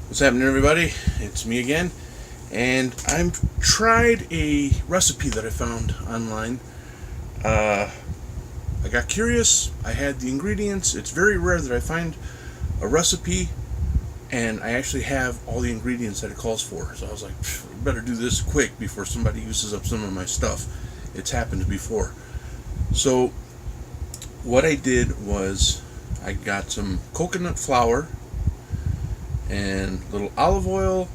What's happening, everybody? It's me again, and I've tried a recipe that I found online. Uh, I got curious. I had the ingredients. It's very rare that I find a recipe and I actually have all the ingredients that it calls for. So I was like, better do this quick before somebody uses up some of my stuff. It's happened before. So what I did was I got some coconut flour and a little olive oil,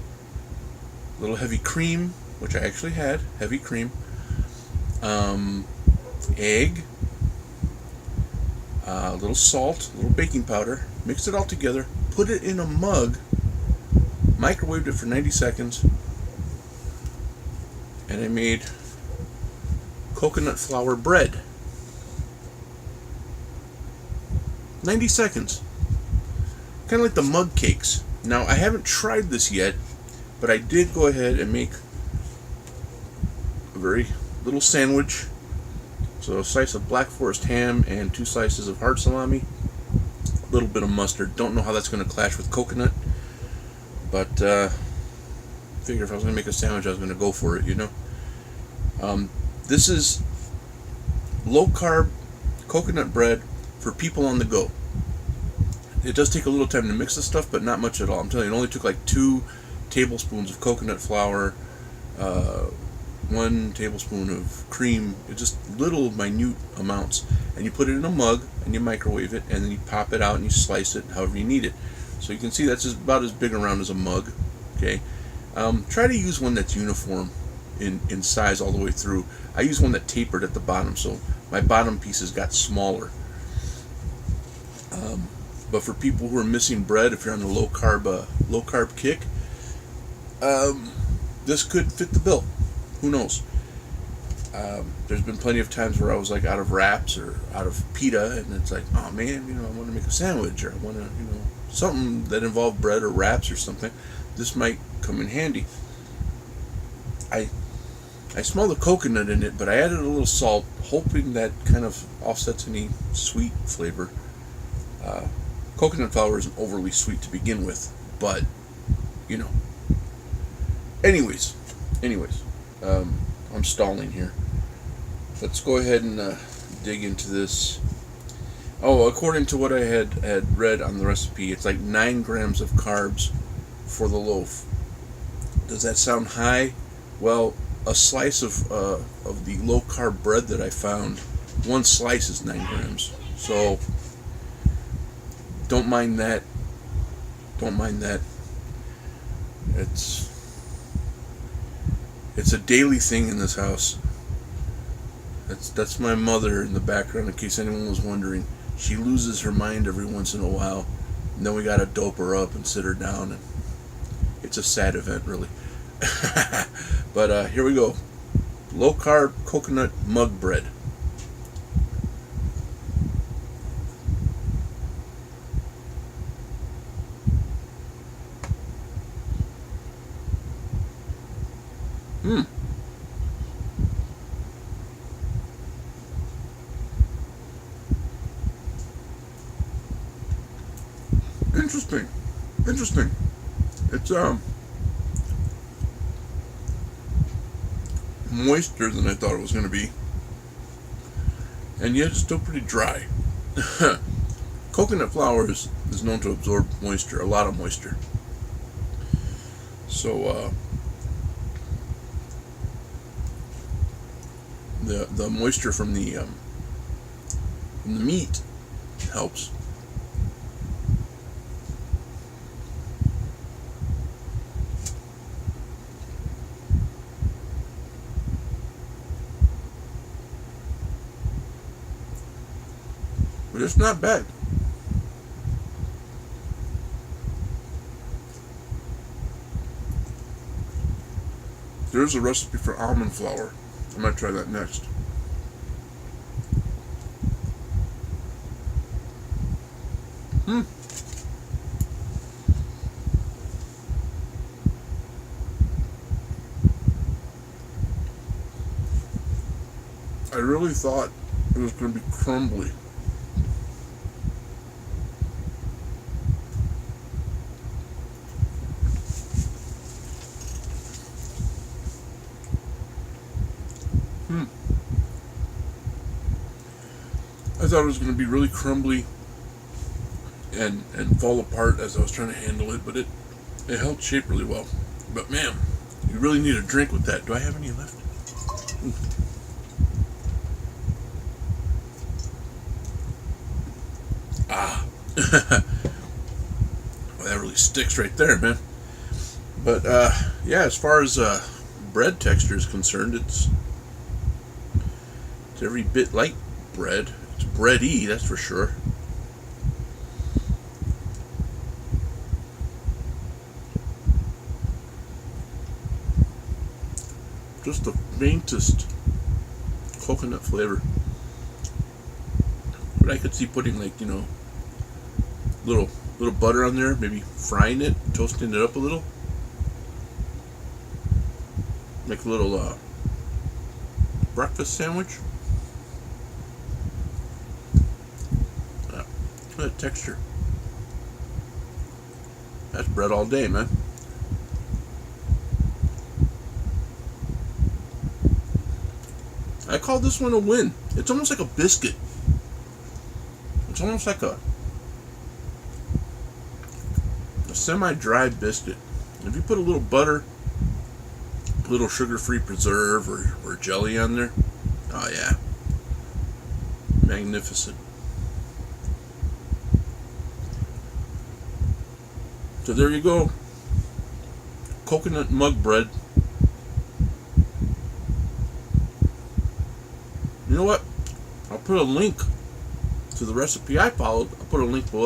a little heavy cream, which I actually had heavy cream, um, egg, a little salt, a little baking powder. Mixed it all together, put it in a mug, microwaved it for 90 seconds, and I made coconut flour bread. 90 seconds. Kind of like the mug cakes. Now, I haven't tried this yet, but I did go ahead and make a very little sandwich. So a slice of black forest ham and 2 slices of hard salami. A little bit of mustard. Don't know how that's going to clash with coconut, but figure if I was going to make a sandwich, I was going to go for it, you know. This is low carb coconut bread for people on the go. It does take a little time to mix this stuff, but not much at all. I'm telling you, it only took like 2 tablespoons of coconut flour, 1 tablespoon of cream, just little minute amounts. And you put it in a mug and you microwave it, and then you pop it out and you slice it however you need it. So you can see that's about as big around as a mug. Okay. Try to use one that's uniform in size all the way through. I use one that tapered at the bottom, so my bottom pieces got smaller. But for people who are missing bread, if you're on the low carb kick, this could fit the bill. Who knows? There's been plenty of times where I was like out of wraps or out of pita, and it's like, oh man, I want to make a sandwich, or I want to, something that involved bread or wraps or something. This might come in handy. I smell the coconut in it, but I added a little salt, hoping that kind of offsets any sweet flavor. Coconut flour isn't overly sweet to begin with, but Anyways, I'm stalling here. Let's go ahead and dig into this. Oh, according to what I had read on the recipe, it's like 9 grams of carbs for the loaf. Does that sound high? Well, a slice of the low carb bread that I found, 1 slice is 9 grams. So don't mind that. It's a daily thing in this house. That's my mother in the background, in case anyone was wondering. She loses her mind every once in a while, and then we gotta dope her up and sit her down, and it's a sad event, really. But here we go. Low carb coconut mug bread. Interesting. It's moister than I thought it was going to be, and yet it's still pretty dry. Coconut flour is known to absorb moisture, a lot of moisture. So the moisture from the meat helps. But it's not bad. There's a recipe for almond flour. I might try that next. I really thought it was going to be crumbly. I thought it was going to be really crumbly and fall apart as I was trying to handle it, but it held shape really well. But man, you really need a drink with that. Do I have any left? Ah. Well, that really sticks right there, man. But yeah, as far as bread texture is concerned, it's every bit like bread. It's bready, that's for sure. Just the faintest coconut flavor. But I could see putting, like, little butter on there, maybe frying it, toasting it up a little. Make a little breakfast sandwich. Look at that texture. That's bread all day, man. I call this one a win. It's almost like a biscuit. It's almost like a semi-dry biscuit. If you put a little butter, a little sugar-free preserve or jelly on there, oh yeah, magnificent. So there you go. Coconut mug bread. You know what? I'll put a link to the recipe I followed. I'll put a link below.